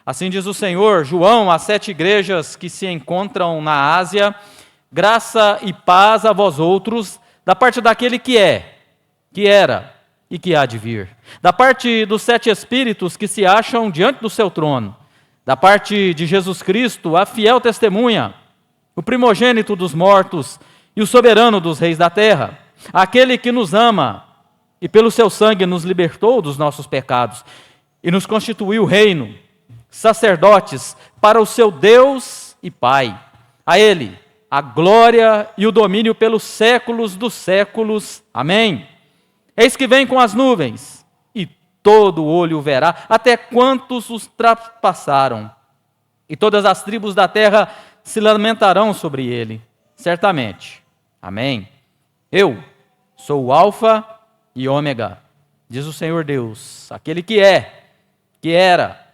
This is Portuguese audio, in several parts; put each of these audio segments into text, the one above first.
Assim diz o Senhor, João, às 7 igrejas que se encontram na Ásia: graça e paz a vós outros, da parte daquele que é, que era e que há de vir, da parte dos 7 Espíritos que se acham diante do seu trono, da parte de Jesus Cristo, a fiel testemunha, o primogênito dos mortos e o soberano dos reis da terra, aquele que nos ama e pelo seu sangue nos libertou dos nossos pecados e nos constituiu reino, sacerdotes para o seu Deus e Pai. A Ele a glória e o domínio pelos séculos dos séculos. Amém. Eis que vem com as nuvens, e todo olho o verá, até quantos os trapassaram. E todas as tribos da terra se lamentarão sobre ele, certamente. Amém. Eu sou o Alfa e Ômega, diz o Senhor Deus, aquele que é, que era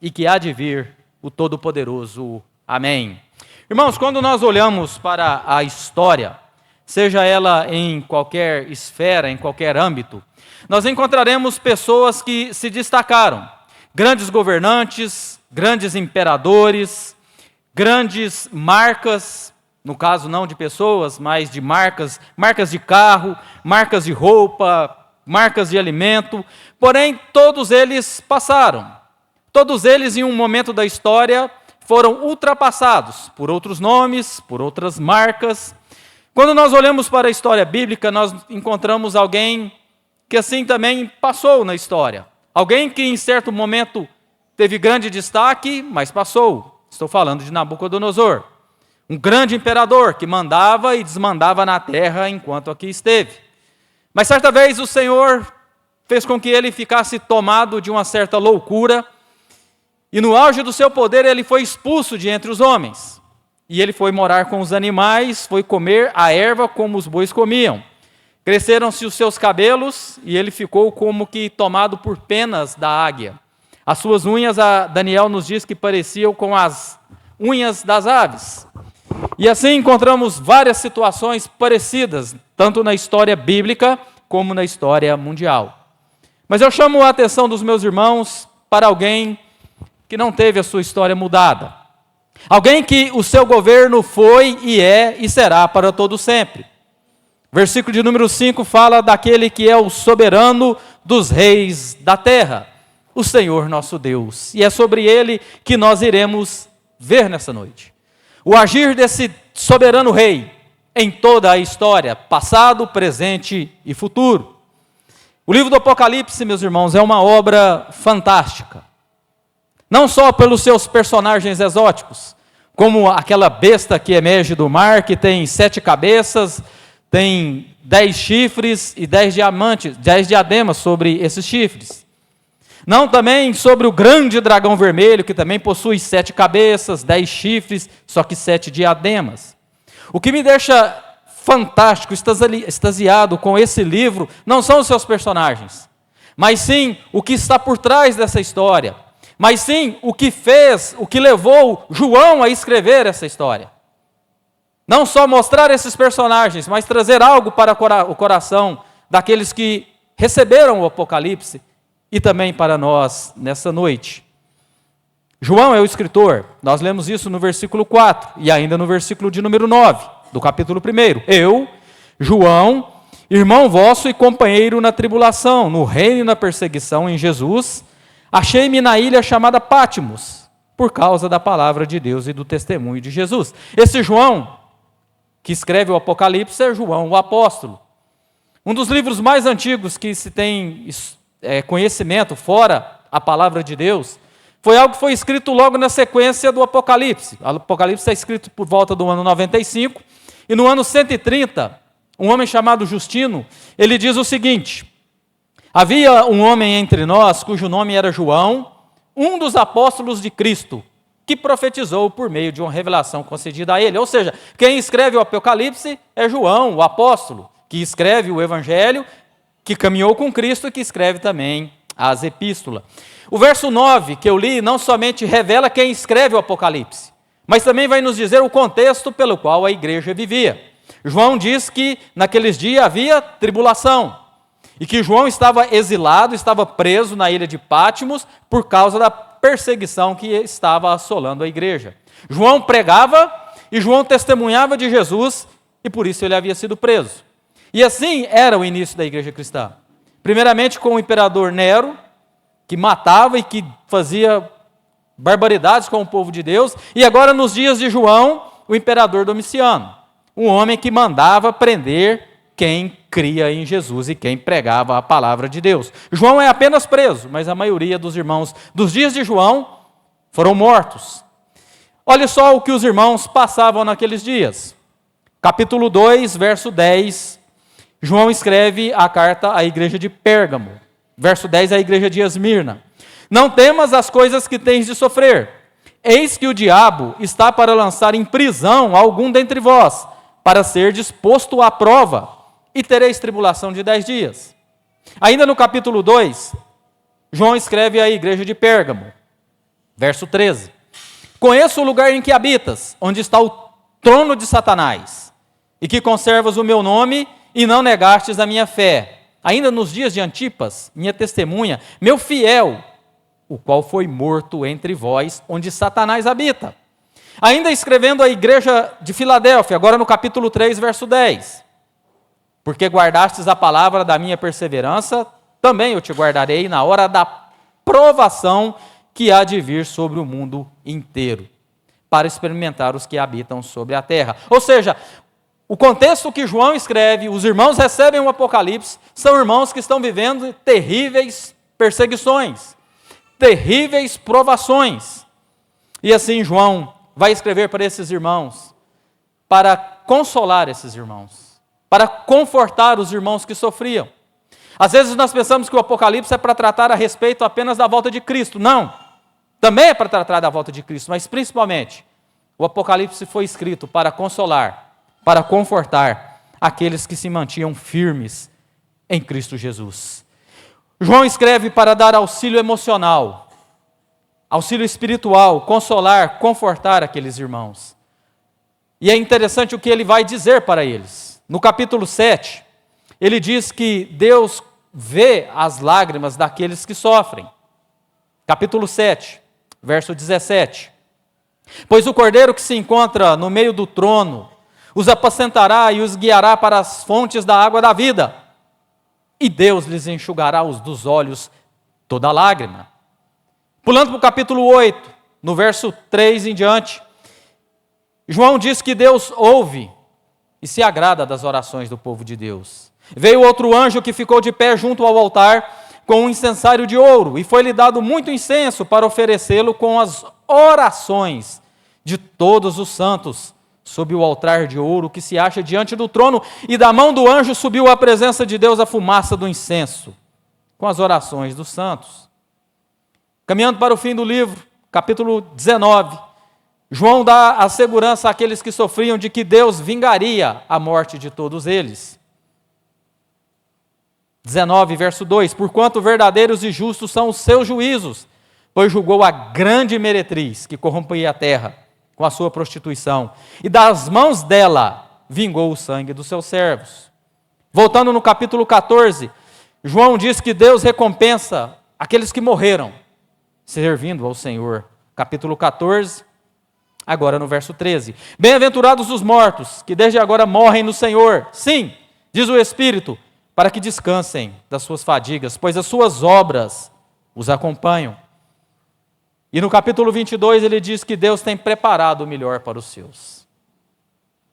e que há de vir, o Todo-Poderoso. Amém. Irmãos, quando nós olhamos para a história, seja ela em qualquer esfera, em qualquer âmbito, nós encontraremos pessoas que se destacaram, grandes governantes, grandes imperadores, grandes marcas, no caso não de pessoas, mas de marcas, marcas de carro, marcas de roupa, marcas de alimento, porém todos eles passaram, todos eles em um momento da história foram ultrapassados por outros nomes, por outras marcas. Quando nós olhamos para a história bíblica, nós encontramos alguém que assim também passou na história. Alguém que em certo momento teve grande destaque, mas passou. Estou falando de Nabucodonosor, um grande imperador que mandava e desmandava na terra enquanto aqui esteve. Mas certa vez o Senhor fez com que ele ficasse tomado de uma certa loucura, e no auge do seu poder ele foi expulso de entre os homens. E ele foi morar com os animais, foi comer a erva como os bois comiam. Cresceram-se os seus cabelos e ele ficou como que tomado por penas da águia. As suas unhas, a Daniel nos diz que pareciam com as unhas das aves. E assim encontramos várias situações parecidas, tanto na história bíblica como na história mundial. Mas eu chamo a atenção dos meus irmãos para alguém que não teve a sua história mudada. Alguém que o seu governo foi e é e será para todo sempre. Versículo de número 5 fala daquele que é o soberano dos reis da terra, o Senhor nosso Deus. E é sobre ele que nós iremos ver nessa noite. O agir desse soberano rei em toda a história, passado, presente e futuro. O livro do Apocalipse, meus irmãos, é uma obra fantástica. Não só pelos seus personagens exóticos, como aquela besta que emerge do mar, que tem 7 cabeças, tem 10 chifres e 10 diademas sobre esses chifres. Não também sobre o grande dragão vermelho, que também possui 7 cabeças, 10 chifres, só que 7 diademas. O que me deixa fantástico, extasiado com esse livro, não são os seus personagens, mas sim o que está por trás dessa história. Mas sim o que fez, o que levou João a escrever essa história. Não só mostrar esses personagens, mas trazer algo para o coração daqueles que receberam o Apocalipse e também para nós nessa noite. João é o escritor, nós lemos isso no versículo 4 e ainda no versículo de número 9 do capítulo 1. Eu, João, irmão vosso e companheiro na tribulação, no reino e na perseguição em Jesus, achei-me na ilha chamada Patmos, por causa da palavra de Deus e do testemunho de Jesus. Esse João, que escreve o Apocalipse, é João, o apóstolo. Um dos livros mais antigos que se tem conhecimento, fora a palavra de Deus, foi algo que foi escrito logo na sequência do Apocalipse. O Apocalipse é escrito por volta do ano 95, e no ano 130, um homem chamado Justino, ele diz o seguinte: havia um homem entre nós, cujo nome era João, um dos apóstolos de Cristo, que profetizou por meio de uma revelação concedida a ele. Ou seja, quem escreve o Apocalipse é João, o apóstolo, que escreve o Evangelho, que caminhou com Cristo e que escreve também as epístolas. O verso 9 que eu li não somente revela quem escreve o Apocalipse, mas também vai nos dizer o contexto pelo qual a igreja vivia. João diz que naqueles dias havia tribulação, e que João estava exilado, estava preso na ilha de Patmos por causa da perseguição que estava assolando a igreja. João pregava e João testemunhava de Jesus e por isso ele havia sido preso. E assim era o início da igreja cristã. Primeiramente com o imperador Nero, que matava e que fazia barbaridades com o povo de Deus, e agora nos dias de João, o imperador Domiciano, um homem que mandava prender quem cria em Jesus e quem pregava a palavra de Deus. João é apenas preso, mas a maioria dos irmãos dos dias de João foram mortos. Olha só o que os irmãos passavam naqueles dias. Capítulo 2, verso 10, João escreve a carta à igreja de Pérgamo. Verso 10, à igreja de Esmirna. Não temas as coisas que tens de sofrer. Eis que o diabo está para lançar em prisão algum dentre vós, para ser disposto à prova, e tereis tribulação de 10 dias. Ainda no capítulo 2, João escreve à igreja de Pérgamo. Verso 13. Conheço o lugar em que habitas, onde está o trono de Satanás, e que conservas o meu nome e não negastes a minha fé. Ainda nos dias de Antipas, minha testemunha, meu fiel, o qual foi morto entre vós, onde Satanás habita. Ainda escrevendo à igreja de Filadélfia, agora no capítulo 3, verso 10. Porque guardastes a palavra da minha perseverança, também eu te guardarei na hora da provação que há de vir sobre o mundo inteiro, para experimentar os que habitam sobre a terra. Ou seja, o contexto que João escreve, os irmãos recebem o Apocalipse, são irmãos que estão vivendo terríveis perseguições, terríveis provações. E assim João vai escrever para esses irmãos, para consolar esses irmãos, para confortar os irmãos que sofriam. Às vezes nós pensamos que o Apocalipse é para tratar a respeito apenas da volta de Cristo. Não, também é para tratar da volta de Cristo, mas principalmente o Apocalipse foi escrito para consolar, para confortar aqueles que se mantinham firmes em Cristo Jesus. João escreve para dar auxílio emocional, auxílio espiritual, consolar, confortar aqueles irmãos. E é interessante o que ele vai dizer para eles. No capítulo 7, ele diz que Deus vê as lágrimas daqueles que sofrem. Capítulo 7, verso 17. Pois o cordeiro que se encontra no meio do trono os apacentará e os guiará para as fontes da água da vida, e Deus lhes enxugará dos olhos toda lágrima. Pulando para o capítulo 8, no verso 3 em diante, João diz que Deus ouve e se agrada das orações do povo de Deus. Veio outro anjo que ficou de pé junto ao altar com um incensário de ouro, e foi-lhe dado muito incenso para oferecê-lo com as orações de todos os santos, sob o altar de ouro que se acha diante do trono, e da mão do anjo subiu à presença de Deus a fumaça do incenso, com as orações dos santos. Caminhando para o fim do livro, capítulo 19, João dá a segurança àqueles que sofriam de que Deus vingaria a morte de todos eles. 19, verso 2, porquanto verdadeiros e justos são os seus juízos, pois julgou a grande meretriz que corrompia a terra com a sua prostituição, e das mãos dela vingou o sangue dos seus servos. Voltando no capítulo 14, João diz que Deus recompensa aqueles que morreram, servindo ao Senhor. Capítulo 14, agora no verso 13. Bem-aventurados os mortos, que desde agora morrem no Senhor. Sim, diz o Espírito, para que descansem das suas fadigas, pois as suas obras os acompanham. E no capítulo 22 ele diz que Deus tem preparado o melhor para os seus.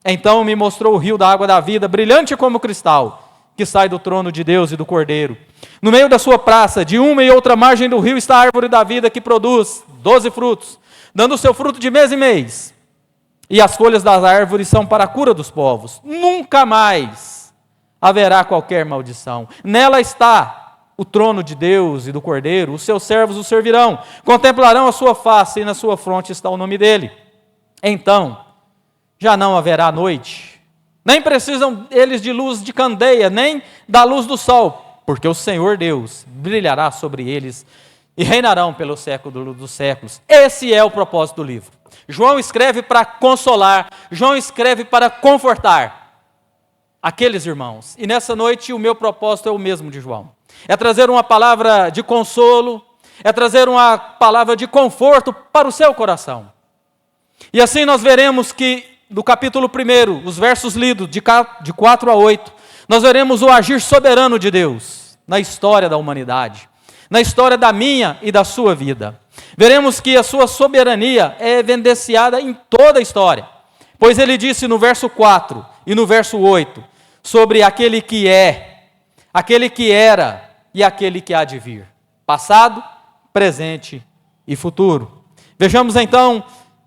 Então me mostrou o rio da água da vida, brilhante como cristal, que sai do trono de Deus e do Cordeiro. No meio da sua praça, de uma e outra margem do rio, está a árvore da vida, que produz 12 frutos, dando o seu fruto de mês em mês. E as folhas das árvores são para a cura dos povos. Nunca mais haverá qualquer maldição. Nela está o trono de Deus e do Cordeiro, os seus servos o servirão, contemplarão a sua face, e na sua fronte está o nome dele. Então, já não haverá noite, nem precisam eles de luz de candeia, nem da luz do sol, porque o Senhor Deus brilhará sobre eles, e reinarão pelo século dos séculos. Esse é o propósito do livro. João escreve para consolar, João escreve para confortar aqueles irmãos. E nessa noite o meu propósito é o mesmo de João. É trazer uma palavra de consolo, é trazer uma palavra de conforto para o seu coração. E assim nós veremos que, do capítulo 1, os versos lidos, de 4 a 8, nós veremos o agir soberano de Deus na história da humanidade, na história da minha e da sua vida. Veremos que a sua soberania é evidenciada em toda a história, pois ele disse no verso 4 e no verso 8, sobre aquele que é, aquele que era e aquele que há de vir, passado, presente e futuro. Vejamos então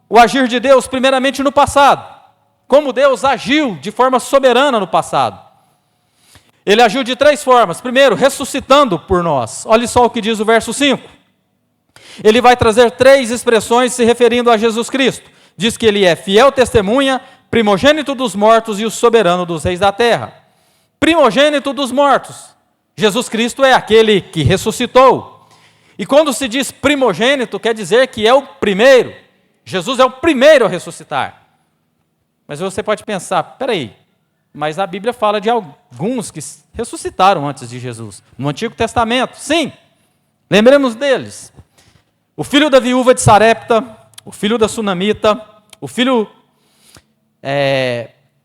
o agir de Deus primeiramente no passado, como Deus agiu de forma soberana no passado. Ele agiu de 3 formas. Primeiro, ressuscitando por nós. Olha só o que diz o verso 5. Ele vai trazer 3 expressões se referindo a Jesus Cristo. Diz que ele é fiel testemunha, primogênito dos mortos e o soberano dos reis da terra. Primogênito dos mortos. Jesus Cristo é aquele que ressuscitou. E quando se diz primogênito, quer dizer que é o primeiro. Jesus é o primeiro a ressuscitar. Mas você pode pensar, peraí, mas a Bíblia fala de alguns que ressuscitaram antes de Jesus. No Antigo Testamento, sim. Lembremos deles. O filho da viúva de Sarepta, o filho da Sunamita,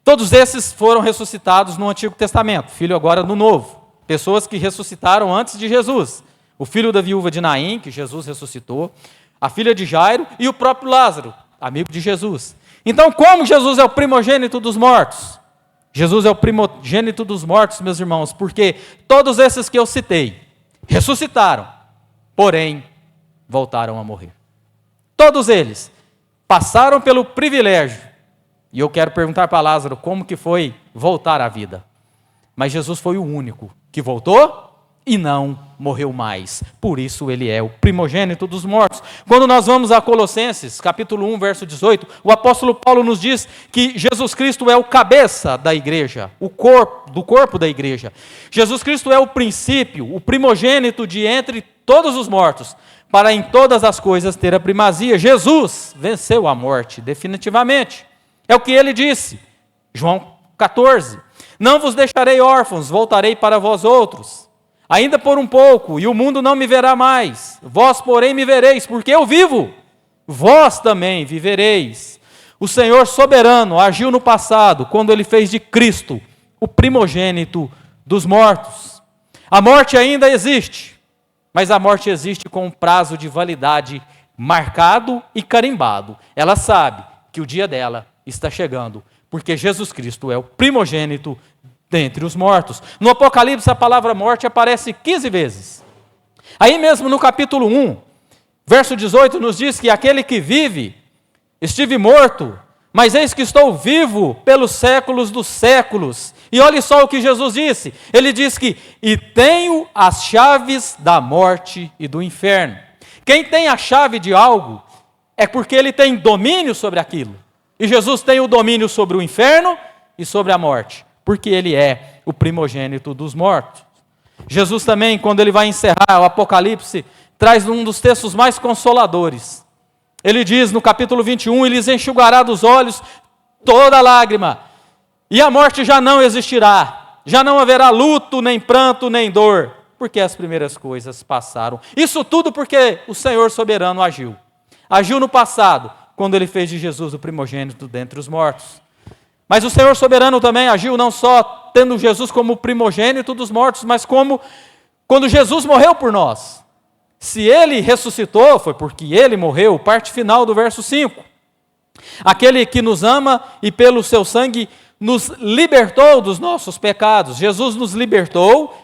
todos esses foram ressuscitados no Antigo Testamento. Filho agora no Novo. Pessoas que ressuscitaram antes de Jesus. O filho da viúva de Naim, que Jesus ressuscitou, a filha de Jairo e o próprio Lázaro, amigo de Jesus. Então, como Jesus é o primogênito dos mortos? Jesus é o primogênito dos mortos, meus irmãos, porque todos esses que eu citei ressuscitaram, porém voltaram a morrer. Todos eles passaram pelo privilégio. E eu quero perguntar para Lázaro como que foi voltar à vida. Mas Jesus foi o único que voltou e não morreu mais. Por isso ele é o primogênito dos mortos. Quando nós vamos a Colossenses, capítulo 1, verso 18, o apóstolo Paulo nos diz que Jesus Cristo é o cabeça da igreja, do corpo da igreja. Jesus Cristo é o princípio, o primogênito de entre todos os mortos, para em todas as coisas ter a primazia. Jesus venceu a morte definitivamente. É o que ele disse, João 14. Não vos deixarei órfãos, voltarei para vós outros. Ainda por um pouco, e o mundo não me verá mais. Vós, porém, me vereis, porque eu vivo. Vós também vivereis. O Senhor soberano agiu no passado, quando ele fez de Cristo o primogênito dos mortos. A morte ainda existe, mas a morte existe com um prazo de validade marcado e carimbado. Ela sabe que o dia dela está chegando, porque Jesus Cristo é o primogênito dentre os mortos. No Apocalipse, a palavra morte aparece 15 vezes. Aí mesmo no capítulo 1, verso 18, nos diz que aquele que vive, estive morto, mas eis que estou vivo pelos séculos dos séculos. E olhe só o que Jesus disse. Ele diz que, e tenho as chaves da morte e do inferno. Quem tem a chave de algo, é porque ele tem domínio sobre aquilo. E Jesus tem o domínio sobre o inferno e sobre a morte, porque ele é o primogênito dos mortos. Jesus também, quando ele vai encerrar o Apocalipse, traz um dos textos mais consoladores. Ele diz no capítulo 21, ele lhes enxugará dos olhos toda lágrima, e a morte já não existirá, já não haverá luto, nem pranto, nem dor, porque as primeiras coisas passaram. Isso tudo porque o Senhor soberano agiu. Agiu no passado, quando ele fez de Jesus o primogênito dentre os mortos. Mas o Senhor soberano também agiu não só tendo Jesus como primogênito dos mortos, mas como quando Jesus morreu por nós. Se ele ressuscitou, foi porque ele morreu, parte final do verso 5. Aquele que nos ama e pelo seu sangue nos libertou dos nossos pecados. Jesus nos libertou,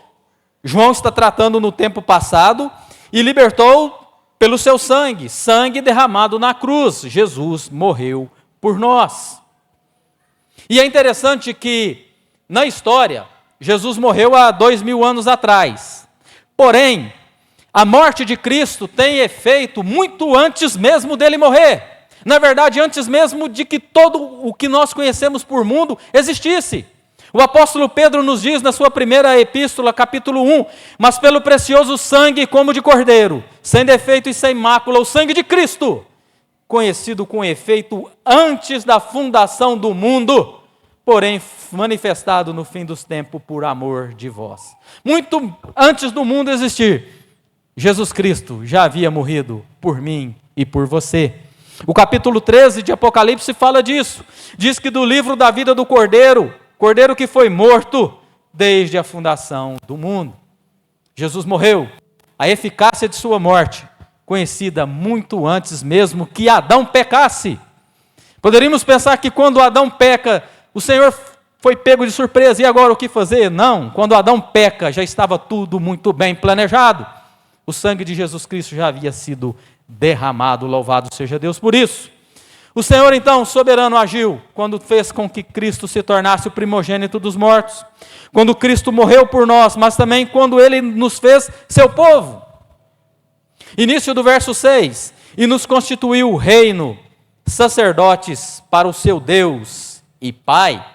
João está tratando no tempo passado, e libertou pelo seu sangue, sangue derramado na cruz. Jesus morreu por nós. E é interessante que, na história, Jesus morreu há 2000 anos atrás. Porém, a morte de Cristo tem efeito muito antes mesmo dele morrer. Na verdade, antes mesmo de que todo o que nós conhecemos por mundo existisse. O apóstolo Pedro nos diz na sua primeira epístola, capítulo 1, mas pelo precioso sangue como de cordeiro, sem defeito e sem mácula, o sangue de Cristo, conhecido com efeito antes da fundação do mundo, porém manifestado no fim dos tempos por amor de vós. Muito antes do mundo existir, Jesus Cristo já havia morrido por mim e por você. O capítulo 13 de Apocalipse fala disso. Diz que do livro da vida do Cordeiro, Cordeiro que foi morto desde a fundação do mundo. Jesus morreu. A eficácia de sua morte, conhecida muito antes mesmo que Adão pecasse. Poderíamos pensar que quando Adão peca, o Senhor foi pego de surpresa, e agora o que fazer? Não, quando Adão peca, já estava tudo muito bem planejado. O sangue de Jesus Cristo já havia sido derramado, louvado seja Deus por isso. O Senhor então, soberano, agiu quando fez com que Cristo se tornasse o primogênito dos mortos. Quando Cristo morreu por nós, mas também quando Ele nos fez seu povo. Início do verso 6, e nos constituiu reino, sacerdotes para o seu Deus e Pai.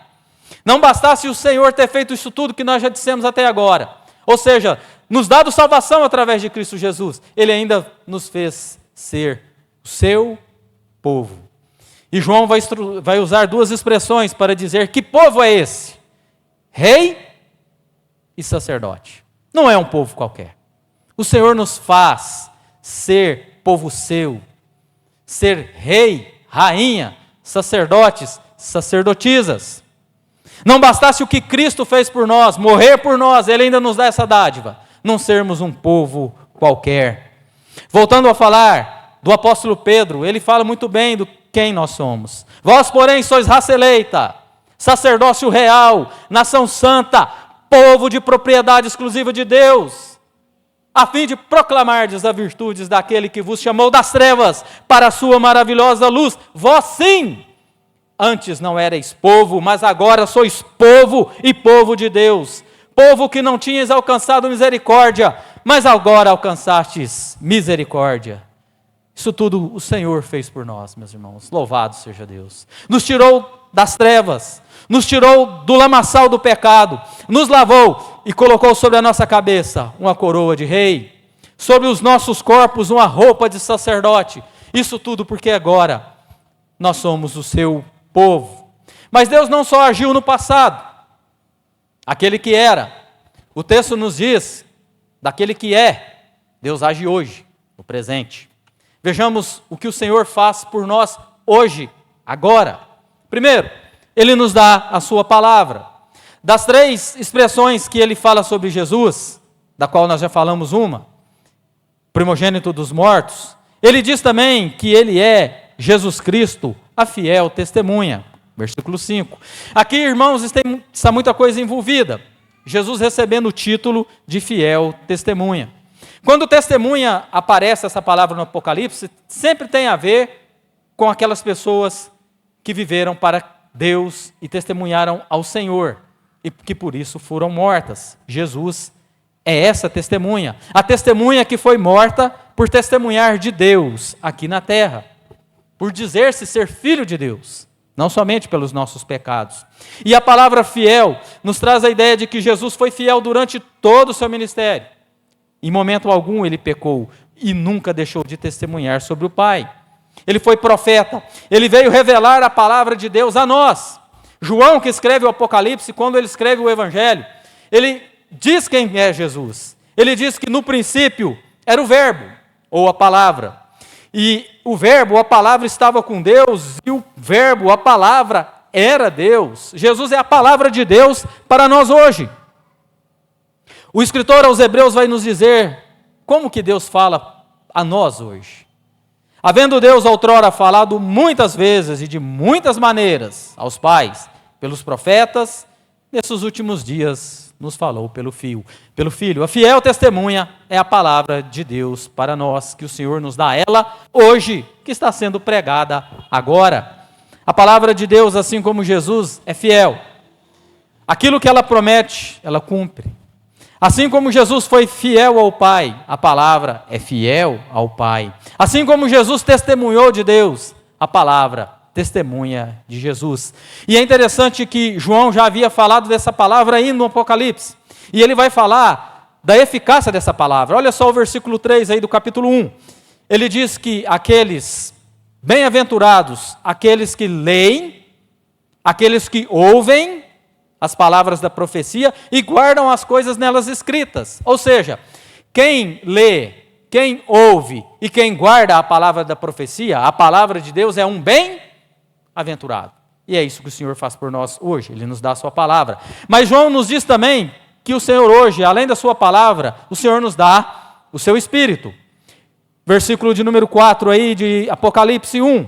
Não bastasse o Senhor ter feito isso tudo que nós já dissemos até agora, ou seja, nos dado salvação através de Cristo Jesus, Ele ainda nos fez ser o seu povo. E João vai usar duas expressões para dizer que povo é esse: rei e sacerdote. Não é um povo qualquer. O Senhor nos faz ser povo seu, ser rei, rainha, sacerdotes, sacerdotisas. Não bastasse o que Cristo fez por nós, morrer por nós, Ele ainda nos dá essa dádiva, não sermos um povo qualquer. Voltando a falar do apóstolo Pedro, ele fala muito bem do quem nós somos. Vós, porém, sois raça eleita, sacerdócio real, nação santa, povo de propriedade exclusiva de Deus, a fim de proclamardes as virtudes daquele que vos chamou das trevas para a sua maravilhosa luz. Vós sim, antes não erais povo, mas agora sois povo e povo de Deus. Povo que não tinhas alcançado misericórdia, mas agora alcançastes misericórdia. Isso tudo o Senhor fez por nós, meus irmãos. Louvado seja Deus. Nos tirou das trevas, nos tirou do lamaçal do pecado, nos lavou e colocou sobre a nossa cabeça uma coroa de rei, sobre os nossos corpos uma roupa de sacerdote. Isso tudo porque agora nós somos o seu povo. Mas Deus não só agiu no passado, aquele que era. O texto nos diz, daquele que é, Deus age hoje, no presente. Vejamos o que o Senhor faz por nós hoje, agora. Primeiro, Ele nos dá a sua palavra. Das três expressões que Ele fala sobre Jesus, da qual nós já falamos uma, primogênito dos mortos, Ele diz também que Ele é Jesus Cristo, a fiel testemunha. Versículo 5. Aqui, irmãos, está muita coisa envolvida. Jesus recebendo o título de fiel testemunha. Quando testemunha aparece essa palavra no Apocalipse, sempre tem a ver com aquelas pessoas que viveram para Deus e testemunharam ao Senhor, e que por isso foram mortas. Jesus é essa testemunha. A testemunha que foi morta por testemunhar de Deus aqui na terra, por dizer-se ser filho de Deus, não somente pelos nossos pecados. E a palavra fiel nos traz a ideia de que Jesus foi fiel durante todo o seu ministério. Em momento algum ele pecou e nunca deixou de testemunhar sobre o Pai. Ele foi profeta, ele veio revelar a palavra de Deus a nós. João, que escreve o Apocalipse, quando ele escreve o Evangelho, ele diz quem é Jesus. Ele diz que no princípio era o Verbo, ou a palavra. E o Verbo, a palavra, estava com Deus, e o Verbo, a palavra, era Deus. Jesus é a palavra de Deus para nós hoje. O escritor aos Hebreus vai nos dizer como que Deus fala a nós hoje. Havendo Deus outrora falado muitas vezes e de muitas maneiras aos pais, pelos profetas, nesses últimos dias nos falou pelo Filho. A fiel testemunha é a palavra de Deus para nós, que o Senhor nos dá ela hoje, que está sendo pregada agora. A palavra de Deus, assim como Jesus, é fiel. Aquilo que ela promete, ela cumpre. Assim como Jesus foi fiel ao Pai, a palavra é fiel ao Pai. Assim como Jesus testemunhou de Deus, a palavra testemunha de Jesus. E é interessante que João já havia falado dessa palavra aí no Apocalipse. E ele vai falar da eficácia dessa palavra. Olha só o versículo 3 aí do capítulo 1. Ele diz que aqueles bem-aventurados, aqueles que leem, aqueles que ouvem as palavras da profecia e guardam as coisas nelas escritas. Ou seja, quem lê quem ouve e quem guarda a palavra da profecia, a palavra de Deus é um bem-aventurado. E é isso que o Senhor faz por nós hoje, Ele nos dá a sua palavra. Mas João nos diz também que o Senhor hoje, além da sua palavra, o Senhor nos dá o seu Espírito. Versículo de número 4 aí de Apocalipse 1,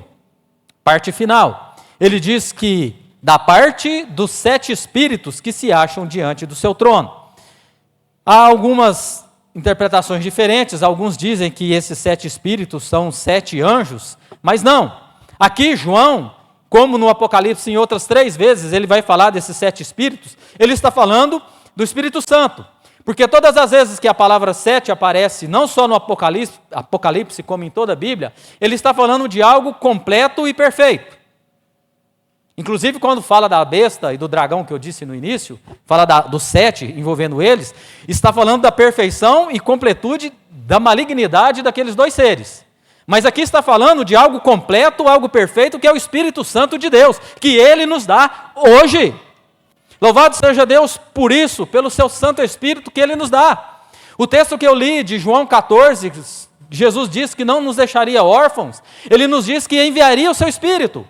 parte final. Ele diz que da parte dos 7 Espíritos que se acham diante do seu trono. Há algumas interpretações diferentes, alguns dizem que esses 7 Espíritos são 7 anjos, mas não. Aqui João, como no Apocalipse em outras 3 vezes, ele vai falar desses 7 Espíritos, ele está falando do Espírito Santo. Porque todas as vezes que a palavra 7 aparece, não só no Apocalipse como em toda a Bíblia, ele está falando de algo completo e perfeito. Inclusive, quando fala da besta e do dragão que eu disse no início, fala dos 7 envolvendo eles, está falando da perfeição e completude da malignidade daqueles 2 seres. Mas aqui está falando de algo completo, algo perfeito, que é o Espírito Santo de Deus, que Ele nos dá hoje. Louvado seja Deus por isso, pelo seu Santo Espírito que Ele nos dá. O texto que eu li de João 14, Jesus disse que não nos deixaria órfãos, Ele nos diz que enviaria o seu Espírito.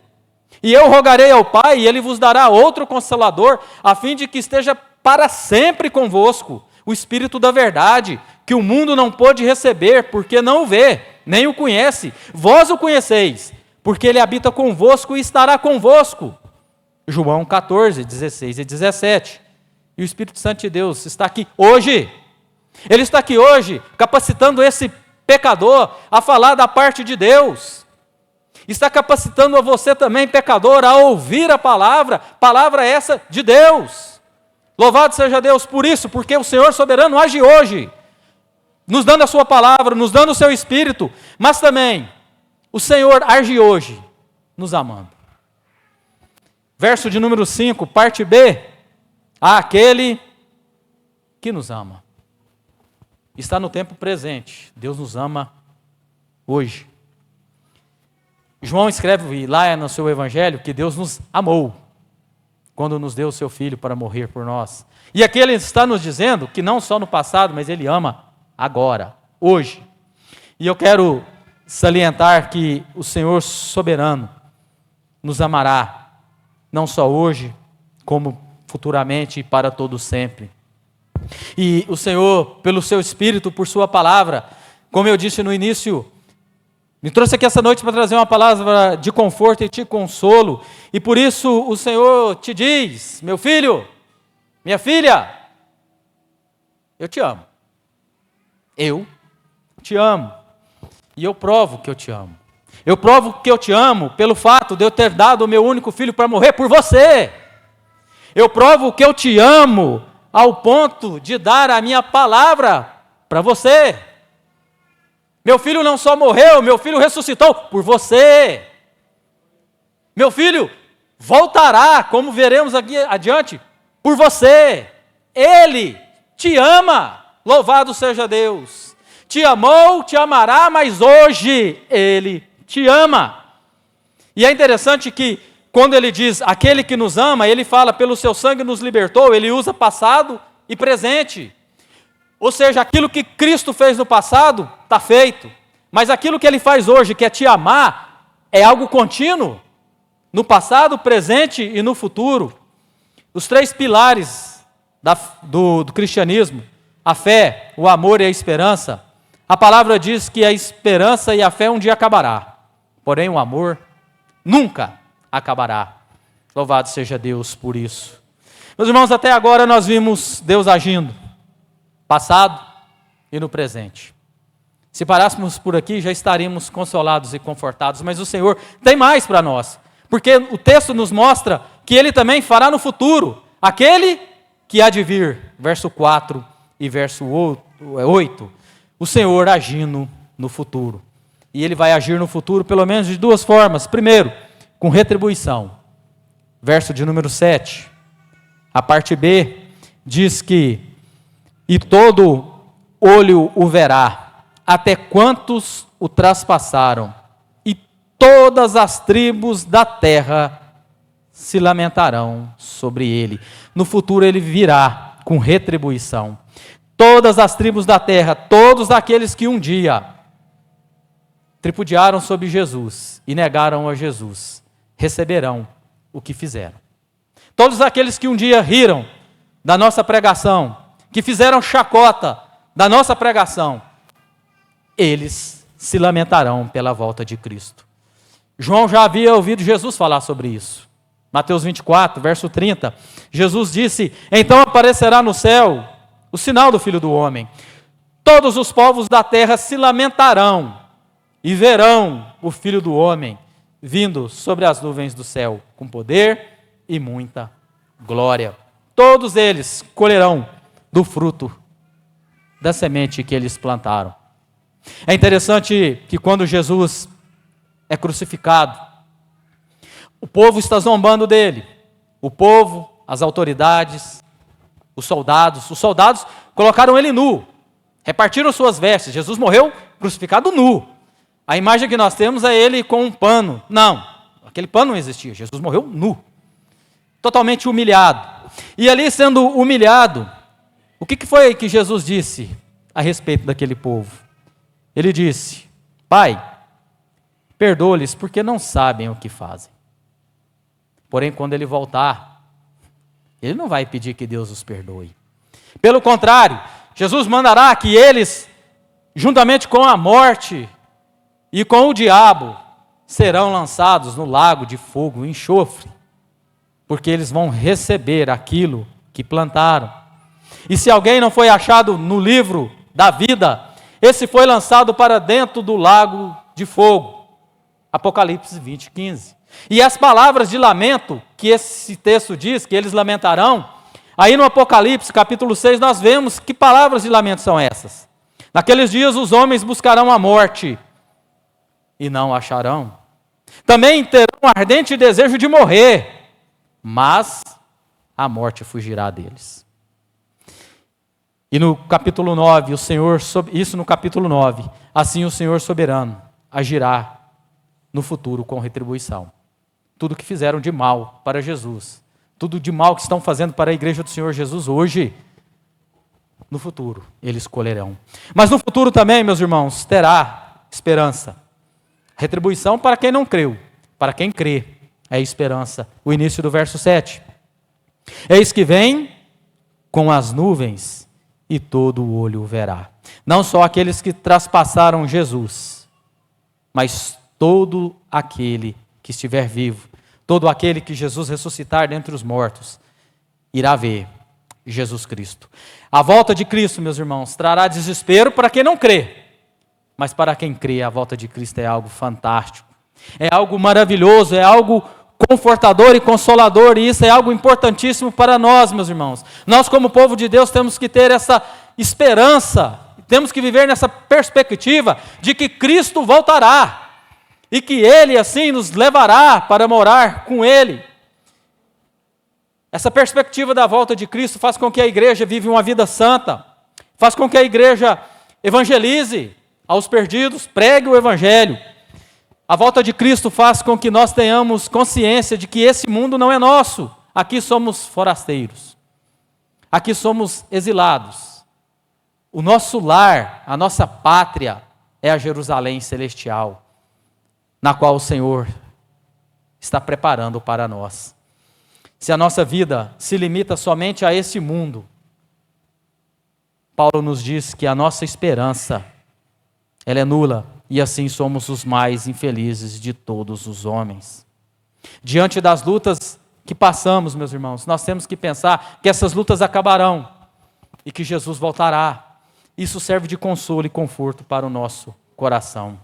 E eu rogarei ao Pai, e Ele vos dará outro Consolador, a fim de que esteja para sempre convosco, o Espírito da verdade, que o mundo não pôde receber, porque não o vê, nem o conhece. Vós o conheceis, porque Ele habita convosco e estará convosco. João 14, 16 e 17. E o Espírito Santo de Deus está aqui hoje. Ele está aqui hoje, capacitando esse pecador a falar da parte de Deus. Está capacitando a você também, pecador, a ouvir a palavra essa de Deus. Louvado seja Deus por isso, porque o Senhor soberano age hoje, nos dando a sua palavra, nos dando o seu Espírito, mas também o Senhor age hoje, nos amando. Verso de número 5, parte B. Aquele que nos ama. Está no tempo presente. Deus nos ama hoje. João escreve lá no seu evangelho que Deus nos amou quando nos deu o seu Filho para morrer por nós. E aqui Ele está nos dizendo que não só no passado, mas Ele ama agora, hoje. E eu quero salientar que o Senhor soberano nos amará não só hoje, como futuramente e para todo sempre. E o Senhor, pelo seu Espírito, por sua palavra, como eu disse no início, me trouxe aqui essa noite para trazer uma palavra de conforto e de consolo. E por isso o Senhor te diz, meu filho, minha filha, eu te amo. Eu te amo. E eu provo que eu te amo. Eu provo que eu te amo pelo fato de eu ter dado o meu único filho para morrer por você. Eu provo que eu te amo ao ponto de dar a minha palavra para você. Meu filho não só morreu, meu filho ressuscitou por você. Meu filho voltará, como veremos aqui adiante, por você. Ele te ama. Louvado seja Deus. Te amou, te amará, mas hoje Ele te ama. E é interessante que quando ele diz aquele que nos ama, ele fala pelo seu sangue nos libertou, ele usa passado e presente. Ou seja, aquilo que Cristo fez no passado está feito, mas aquilo que Ele faz hoje, que é te amar, é algo contínuo, no passado, presente e no futuro. Os 3 pilares do cristianismo, a fé, o amor e a esperança. A palavra diz que a esperança e a fé um dia acabará. Porém, o amor nunca acabará. Louvado seja Deus por isso. Meus irmãos, até agora nós vimos Deus agindo, passado e no presente. Se parássemos por aqui, já estaríamos consolados e confortados, mas o Senhor tem mais para nós, porque o texto nos mostra que Ele também fará no futuro, aquele que há de vir, verso 4 e verso 8, o Senhor agindo no futuro. E Ele vai agir no futuro pelo menos de 2 formas. Primeiro, com retribuição. Verso de número 7. A parte B diz que e todo olho o verá, até quantos o traspassaram, e todas as tribos da terra se lamentarão sobre ele. No futuro ele virá com retribuição. todas as tribos da terra, todos aqueles que um dia tripudiaram sobre Jesus e negaram a Jesus, receberão o que fizeram. Todos aqueles que um dia riram da nossa pregação, que fizeram chacota da nossa pregação, eles se lamentarão pela volta de Cristo. João já havia ouvido Jesus falar sobre isso. Mateus 24, verso 30, Jesus disse: então aparecerá no céu o sinal do Filho do Homem. Todos os povos da terra se lamentarão e verão o Filho do Homem vindo sobre as nuvens do céu, com poder e muita glória. Todos eles colherão do fruto da semente que eles plantaram. É interessante que quando Jesus é crucificado, o povo está zombando dele. O povo, as autoridades, os soldados colocaram ele nu, repartiram suas vestes. Jesus morreu crucificado nu. A imagem que nós temos é ele com um pano. Não, aquele pano não existia. Jesus morreu nu, totalmente humilhado. E ali, sendo humilhado, o que foi que Jesus disse a respeito daquele povo? Ele disse: Pai, perdoa-lhes porque não sabem o que fazem. Porém, quando ele voltar, ele não vai pedir que Deus os perdoe. Pelo contrário, Jesus mandará que eles, juntamente com a morte e com o diabo, serão lançados no lago de fogo e enxofre, porque eles vão receber aquilo que plantaram. E se alguém não foi achado no livro da vida, esse foi lançado para dentro do lago de fogo. Apocalipse 20, 15. E as palavras de lamento, que esse texto diz, que eles lamentarão, aí no Apocalipse, capítulo 6, nós vemos que palavras de lamento são essas. Naqueles dias os homens buscarão a morte, e não acharão. Também terão um ardente desejo de morrer, mas a morte fugirá deles. E no capítulo 9, isso no capítulo 9, assim o Senhor soberano agirá no futuro com retribuição. Tudo que fizeram de mal para Jesus, tudo de mal que estão fazendo para a igreja do Senhor Jesus hoje, no futuro eles colherão. Mas no futuro também, meus irmãos, terá esperança. Retribuição para quem não creu, para quem crê é esperança. O início do verso 7. Eis que vem com as nuvens e todo o olho o verá. Não só aqueles que traspassaram Jesus, mas todo aquele que estiver vivo, todo aquele que Jesus ressuscitar dentre os mortos, irá ver Jesus Cristo. A volta de Cristo, meus irmãos, trará desespero para quem não crê, mas para quem crê, a volta de Cristo é algo fantástico, é algo maravilhoso, é algo confortador e consolador, e isso é algo importantíssimo para nós, meus irmãos. Nós, como povo de Deus, temos que ter essa esperança, temos que viver nessa perspectiva de que Cristo voltará, e que Ele, assim, nos levará para morar com Ele. Essa perspectiva da volta de Cristo faz com que a igreja viva uma vida santa, faz com que a igreja evangelize aos perdidos, pregue o Evangelho. A volta de Cristo faz com que nós tenhamos consciência de que esse mundo não é nosso. Aqui somos forasteiros, aqui somos exilados. O nosso lar, a nossa pátria é a Jerusalém celestial, na qual o Senhor está preparando para nós. Se a nossa vida se limita somente a esse mundo, Paulo nos diz que a nossa esperança, ela é nula, e assim somos os mais infelizes de todos os homens. Diante das lutas que passamos, meus irmãos, nós temos que pensar que essas lutas acabarão e que Jesus voltará. Isso serve de consolo e conforto para o nosso coração.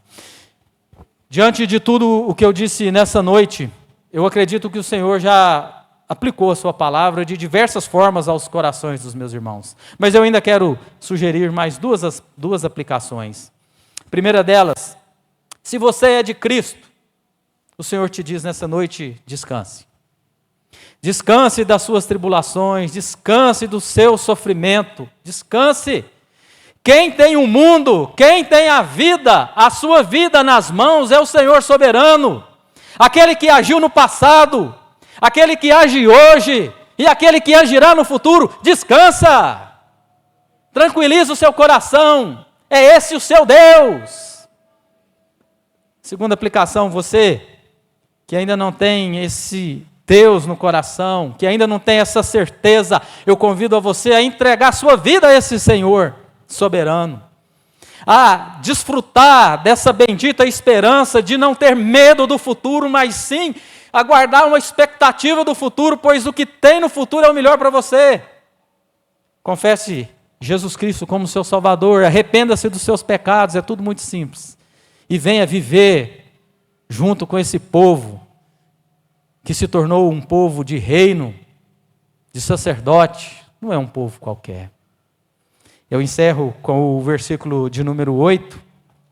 Diante de tudo o que eu disse nessa noite, eu acredito que o Senhor já aplicou a sua palavra de diversas formas aos corações dos meus irmãos. Mas eu ainda quero sugerir mais duas aplicações. A primeira delas, se você é de Cristo, o Senhor te diz nessa noite, descanse. Descanse das suas tribulações, descanse do seu sofrimento, descanse. Quem tem o mundo, quem tem a sua vida nas mãos é o Senhor soberano. Aquele que agiu no passado, aquele que age hoje e aquele que agirá no futuro, descansa. Tranquiliza o seu coração. É esse o seu Deus. Segunda aplicação, você que ainda não tem esse Deus no coração, que ainda não tem essa certeza, eu convido a você a entregar sua vida a esse Senhor soberano, a desfrutar dessa bendita esperança de não ter medo do futuro, mas sim aguardar uma expectativa do futuro, pois o que tem no futuro é o melhor para você. Confesse Jesus Cristo como seu Salvador, arrependa-se dos seus pecados, é tudo muito simples. E venha viver junto com esse povo, que se tornou um povo de reino, de sacerdote, não é um povo qualquer. Eu encerro com o versículo de número 8,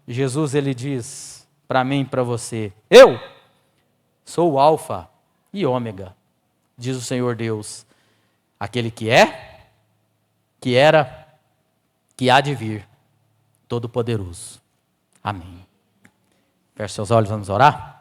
Jesus ele diz para mim e para você, eu sou o alfa e ômega, diz o Senhor Deus, aquele que é, que era, que há de vir, Todo-Poderoso. Amém. Feche seus olhos, vamos orar?